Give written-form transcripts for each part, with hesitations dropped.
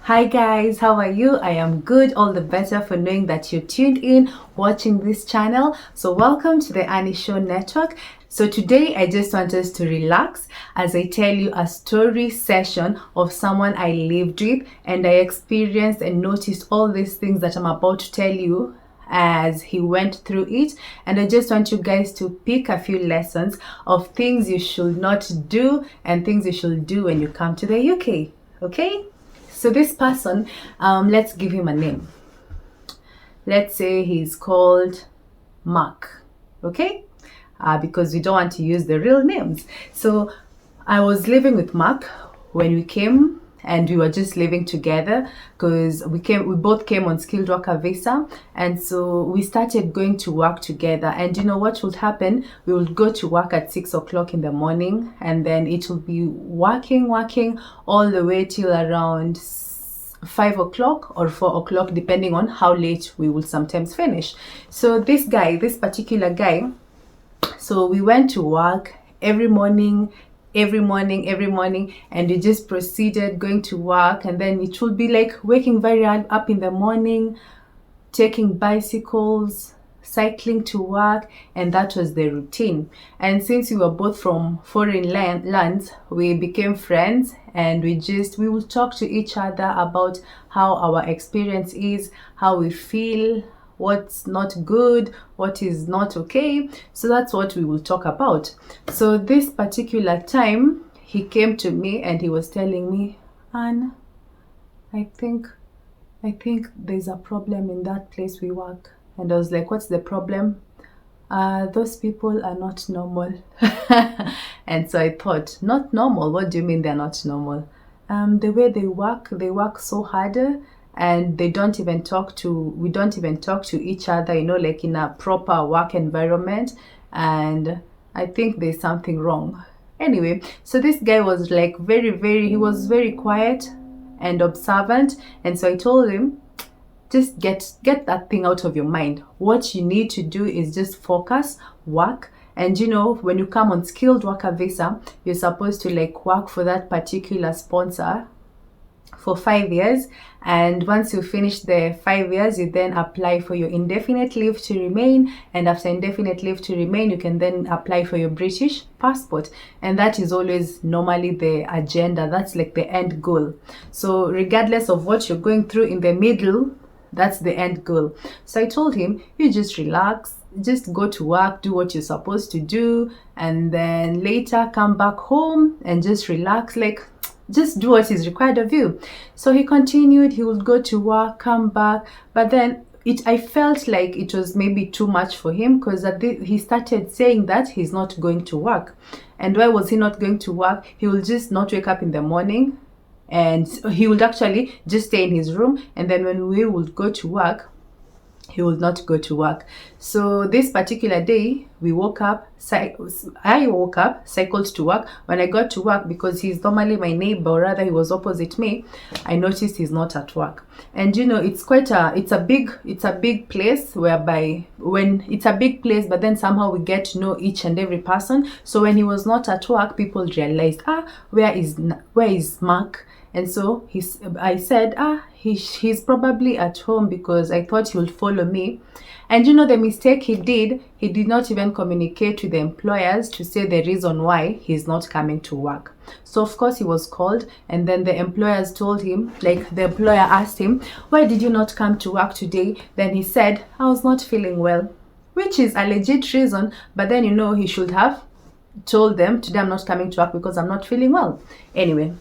Hi guys, how are you? I am good, all the better for knowing that you're tuned in watching this channel. So welcome to the Annie Show Network. So today I just want us to relax as I tell you a story session of someone I lived with, and I experienced and noticed all these things that I'm about to tell you as he went through it. And I just want you guys to pick a few lessons of things you should not do and things you should do when you come to the UK. Okay? So this person, let's give him a name. Let's say he's called Mark, okay? Because we don't want to use the real names. So I was living with Mark when we came, and we were just living together because we both came on skilled worker visa, and so we started going to work together. And you know what would happen? We would go to work at 6 o'clock in the morning, and then it will be working all the way till around 5 o'clock or 4 o'clock, depending on how late we will sometimes finish. So this particular guy, so we went to work every morning, and we just proceeded going to work. And then it would be like waking very early up in the morning, taking bicycles, cycling to work, and that was the routine. And since we were both from foreign lands, we became friends, and we will talk to each other about how our experience is, how we feel, what's not good, what is not okay. So that's what we will talk about. So this particular time, he came to me and he was telling me, Anne, I think there's a problem in that place we work. And I was like, what's the problem? Those people are not normal. And so I thought, not normal? What do you mean they're not normal? The way they work so hard, and we don't even talk to each other, like in a proper work environment. And I think there's something wrong. Anyway, so this guy was like he was very quiet and observant. And so I told him, just get that thing out of your mind. What you need to do is just focus, work. And when you come on skilled worker visa, you're supposed to like work for that particular sponsor for 5 years. And once you finish the 5 years, you then apply for your indefinite leave to remain. And after indefinite leave to remain, you can then apply for your British passport. And that is always normally the agenda. That's like the end goal. So regardless of what you're going through in the middle, that's the end goal. So I told him, you just relax, just go to work, do what you're supposed to do, and then later come back home and just relax, like just do what is required of you. So he continued, he would go to work, come back, but then I felt like it was maybe too much for him, because he started saying that he's not going to work. And why was he not going to work? He will just not wake up in the morning, and he would actually just stay in his room, and then when we would go to work, he would not go to work. So this particular day, I woke up, cycled to work. When I got to work, because he's normally my neighbor, or rather he was opposite me, I noticed he's not at work. And it's a big place, whereby when it's a big place, but then somehow we get to know each and every person. So when he was not at work, people realized, where is Mark? And so I said, he's probably at home, because I thought he would follow me. And the mistake he did not even communicate with the employers to say the reason why he's not coming to work. So of course he was called, and then the employers told him, like the employer asked him, why did you not come to work today? Then he said, I was not feeling well, which is a legit reason. But then he should have told them, today I'm not coming to work because I'm not feeling well. Anyway,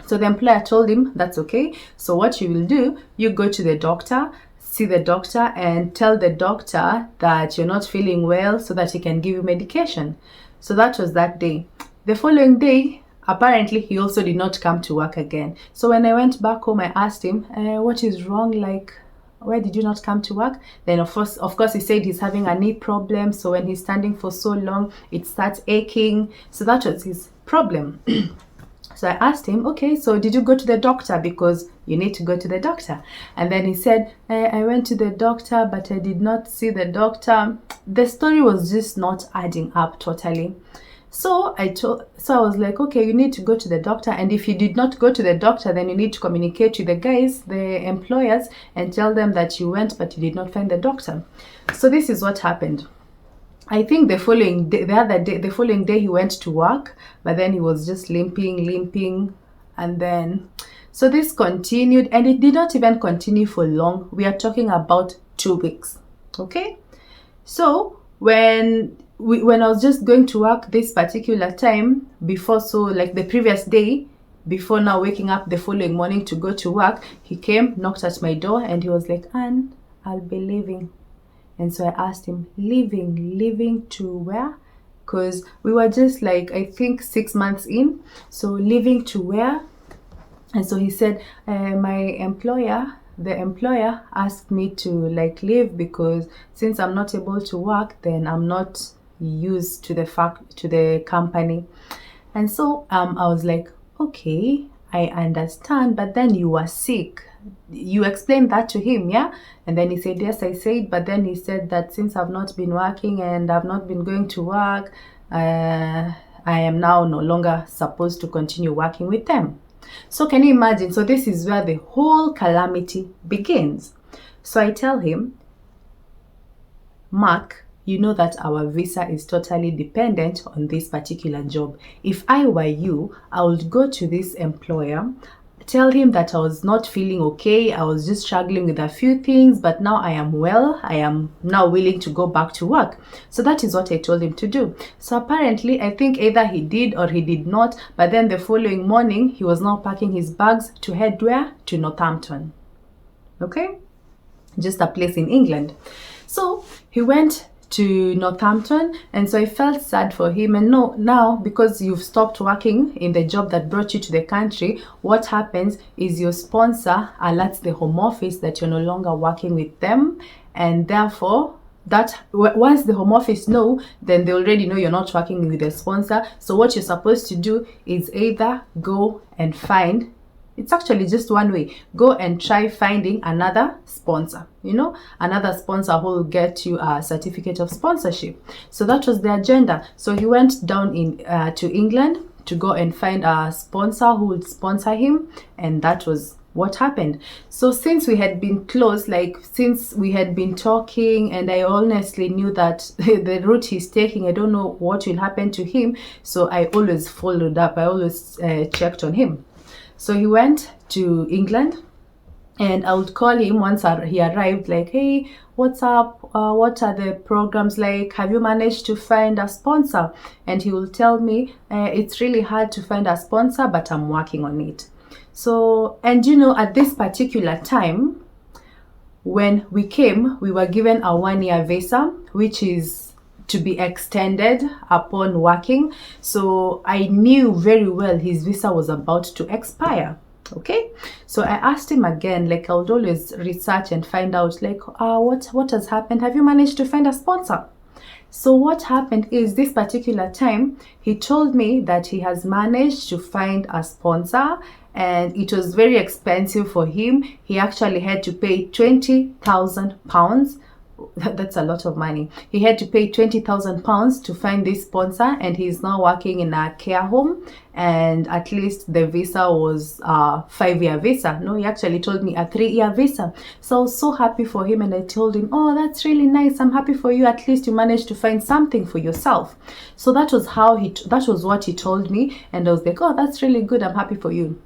so the employer told him, that's okay. So what you will do, you go to the doctor, see the doctor, and tell the doctor that you're not feeling well, so that he can give you medication. So that was that day. The following day, apparently he also did not come to work again. So when I went back home, I asked him, what is wrong? Like, why did you not come to work? Then of course he said he's having a knee problem. So when he's standing for so long, it starts aching. So that was his problem. So I asked him, okay, so did you go to the doctor? Because you need to go to the doctor. And then he said, I went to the doctor, but I did not see the doctor. The story was just not adding up totally. So I was like, okay, you need to go to the doctor, and if you did not go to the doctor, then you need to communicate with the guys, the employers, and tell them that you went but you did not find the doctor. So this is what happened. I think the following day he went to work, but then he was just limping, and then so this continued, and it did not even continue for long. We are talking about 2 weeks. Okay, so when I was just going to work this particular time before, so like the previous day before now waking up the following morning to go to work, he came, knocked at my door, and he was like, Anne, I'll be leaving. And so I asked him, leaving to where? Because we were just like, I think 6 months in. So leaving to where? And so he said, the employer asked me to like leave because since I'm not able to work, then I'm not used to the company. And so I was like, okay, I understand, but then you were sick. You explained that to him, yeah? And then he said, yes, I said, but then he said that since I've not been working and I've not been going to work, I am now no longer supposed to continue working with them. So can you imagine? So this is where the whole calamity begins. So I tell him, Mark, you know that our visa is totally dependent on this particular job. If I were you, I would go to this employer, tell him that I was not feeling okay, I was just struggling with a few things, but now I am well, I am now willing to go back to work. So that is what I told him to do. So apparently, I think either he did or he did not, but then the following morning, he was now packing his bags to head where? To Northampton. Okay? Just a place in England. So he went to Northampton, and so I felt sad for him. And no, now because you've stopped working in the job that brought you to the country, what happens is your sponsor alerts the Home Office that you're no longer working with them, and therefore that once the Home Office know, then they already know you're not working with the sponsor. So what you're supposed to do is either go and find, it's actually just one way, go and try finding another sponsor, another sponsor who will get you a certificate of sponsorship. So that was the agenda. So he went down to England to go and find a sponsor who would sponsor him, and that was what happened. So since we had been close, since we had been talking, and I honestly knew that the route he's taking, I don't know what will happen to him, so I always followed up, I always checked on him. So he went to England, and I would call him once he arrived, like, hey, what's up? What are the programs like? Have you managed to find a sponsor? And he will tell me, it's really hard to find a sponsor, but I'm working on it. So, and at this particular time, when we came, we were given a 1-year visa, which is to be extended upon working. So I knew very well his visa was about to expire. Okay, so I asked him again, like I would always research and find out, what has happened? Have you managed to find a sponsor? So what happened is, this particular time, he told me that he has managed to find a sponsor, and it was very expensive for him. He actually had to pay £20,000. That's a lot of money. He had to pay £20,000 to find this sponsor, and he's now working in a care home, and at least the visa was a 5-year visa. No, he actually told me a 3-year visa. So I was so happy for him, and I told him, oh, that's really nice, I'm happy for you, at least you managed to find something for yourself. So that was what he told me, and I was like, oh, that's really good, I'm happy for you.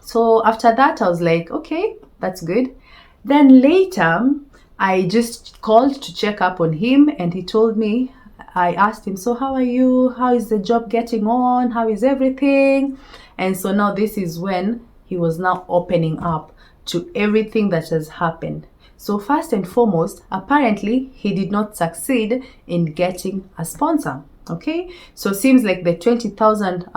So after that, I was like, okay, that's good. Then later, I just called to check up on him, and he told me, I asked him, so how are you? How is the job getting on? How is everything? And so now this is when he was now opening up to everything that has happened. So first and foremost, apparently he did not succeed in getting a sponsor. Okay, so it seems like the 20,000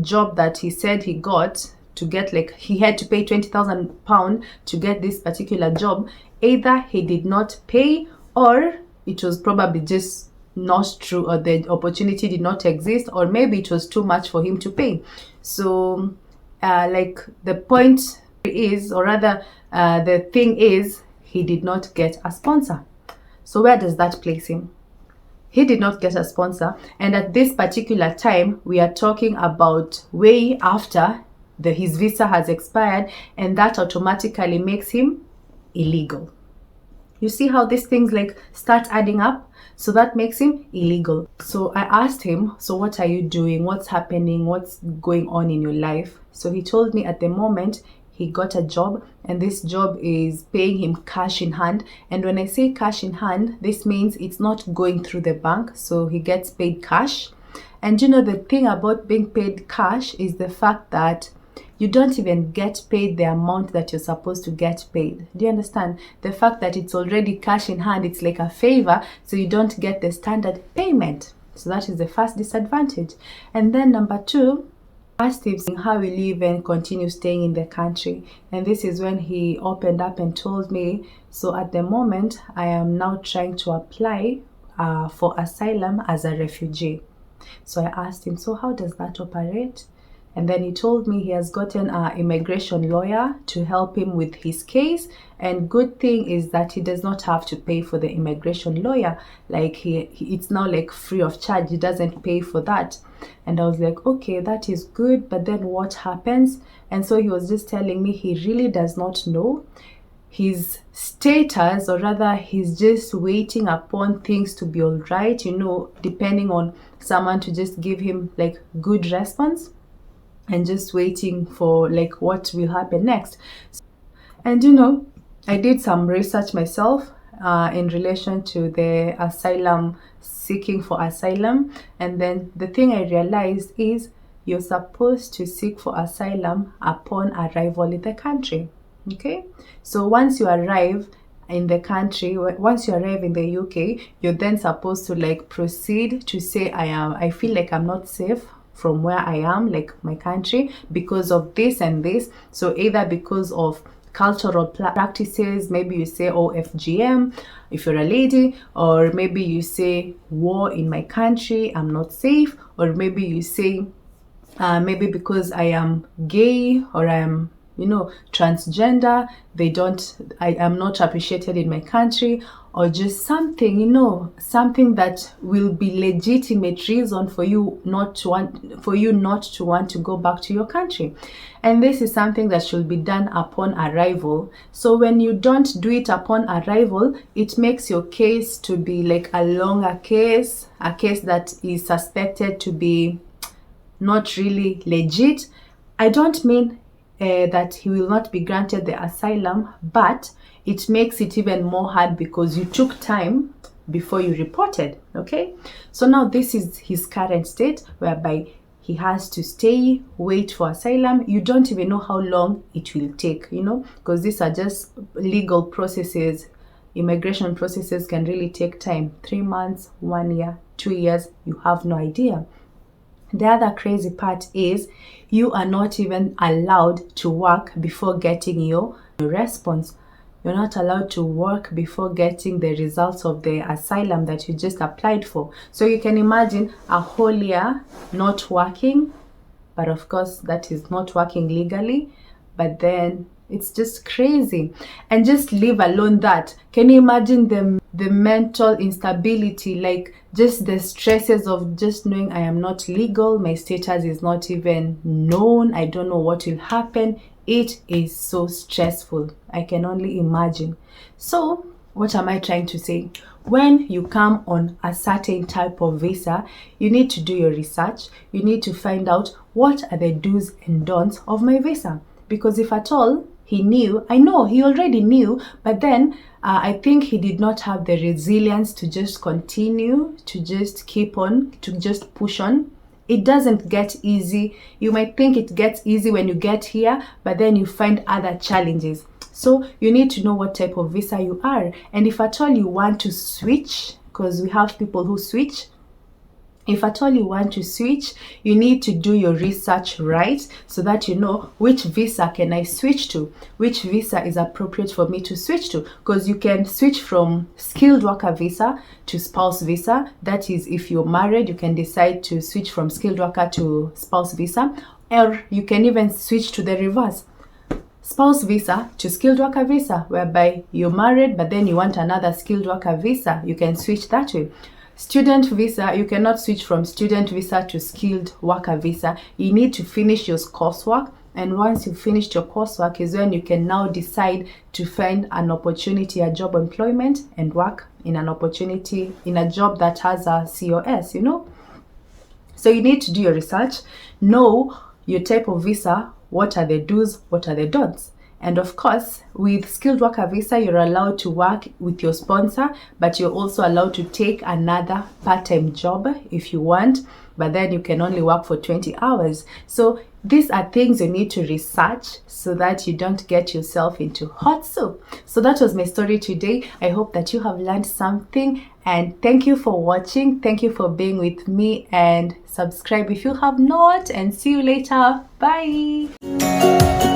job that he said he got to get, he had to pay £20,000 to get this particular job. Either he did not pay, or it was probably just not true, or the opportunity did not exist, or maybe it was too much for him to pay. So the point is, or rather the thing is, he did not get a sponsor. So where does that place him? He did not get a sponsor, and at this particular time, we are talking about way after his visa has expired, and that automatically makes him illegal. You see how these things like start adding up? So that makes him illegal. So I asked him, so what are you doing? What's happening? What's going on in your life? So he told me at the moment he got a job, and this job is paying him cash in hand. And when I say cash in hand, this means it's not going through the bank. So he gets paid cash. And you know, the thing about being paid cash is the fact that you don't even get paid the amount that you're supposed to get paid. Do you understand? The fact that it's already cash in hand, it's like a favor, so you don't get the standard payment. So that is the first disadvantage. And then number two, I asked him how will you even continue staying in the country. And this is when he opened up and told me, so at the moment, I am now trying to apply for asylum as a refugee. So I asked him, so how does that operate? And then he told me he has gotten an immigration lawyer to help him with his case. And good thing is that he does not have to pay for the immigration lawyer. Like it's now like free of charge. He doesn't pay for that. And I was like, okay, that is good. But then what happens? And so he was just telling me he really does not know his status, or rather he's just waiting upon things to be all right, you know, depending on someone to just give him like good response, and just waiting for like what will happen next. And you know, I did some research myself in relation to the asylum, seeking for asylum. And then the thing I realized is you're supposed to seek for asylum upon arrival in the country. Okay, so once you arrive in the country, once you arrive in the UK, you're then supposed to like proceed to say, I feel like I'm not safe from where I am, like my country, because of this and this. So either because of cultural practices, maybe you say, oh, FGM, if you're a lady, or maybe you say war in my country, I'm not safe, or maybe you say, maybe because I am gay, or I am, you know, transgender, I am not appreciated in my country, or just something, you know, something that will be legitimate reason for you not to want to go back to your country. And this is something that should be done upon arrival. So when you don't do it upon arrival, it makes your case to be like a longer case, a case that is suspected to be not really legit. I don't mean that he will not be granted the asylum, but it makes it even more hard because you took time before you reported. Okay, so now this is his current state, whereby he has to stay, wait for asylum. You don't even know how long it will take, you know, because these are just legal processes. Immigration processes can really take time, 3 months, 1 year, 2 years, you have no idea. The other crazy part is you are not even allowed to work before getting your response. You're not allowed to work before getting the results of the asylum that you just applied for. So you can imagine a whole year not working, but of course that is not working legally, but then it's just crazy. And just leave alone that. Can you imagine the mental instability, like just the stresses of just knowing I am not legal, my status is not even known, I don't know what will happen. It is so stressful. I can only imagine. So what am I trying to say? When you come on a certain type of visa, you need to do your research. You need to find out what are the do's and don'ts of my visa. Because if at all he knew, I know he already knew, but then I think he did not have the resilience to just continue, to just keep on, to just push on. It doesn't get easy. You might think it gets easy when you get here, but then you find other challenges. So you need to know what type of visa you are. And if at all you want to switch, because we have people who switch, if at all you want to switch, you need to do your research right, so that you know which visa can I switch to, which visa is appropriate for me to switch to. Because you can switch from skilled worker visa to spouse visa. That is, if you're married, you can decide to switch from skilled worker to spouse visa, or you can even switch to the reverse, spouse visa to skilled worker visa, whereby you're married but then you want another skilled worker visa. You can switch that way. Student visa, you cannot switch from student visa to skilled worker visa. You need to finish your coursework, and once you've finished your coursework is when you can now decide to find an opportunity, a job employment, and work in an opportunity in a job that has a COS, So you need to do your research, know your type of visa, what are the do's, what are the don'ts. And of course, with skilled worker visa, you're allowed to work with your sponsor, but you're also allowed to take another part-time job if you want, but then you can only work for 20 hours. So these are things you need to research so that you don't get yourself into hot soup. So that was my story today. I hope that you have learned something, and thank you for watching. Thank you for being with me, and subscribe if you have not, and see you later. Bye.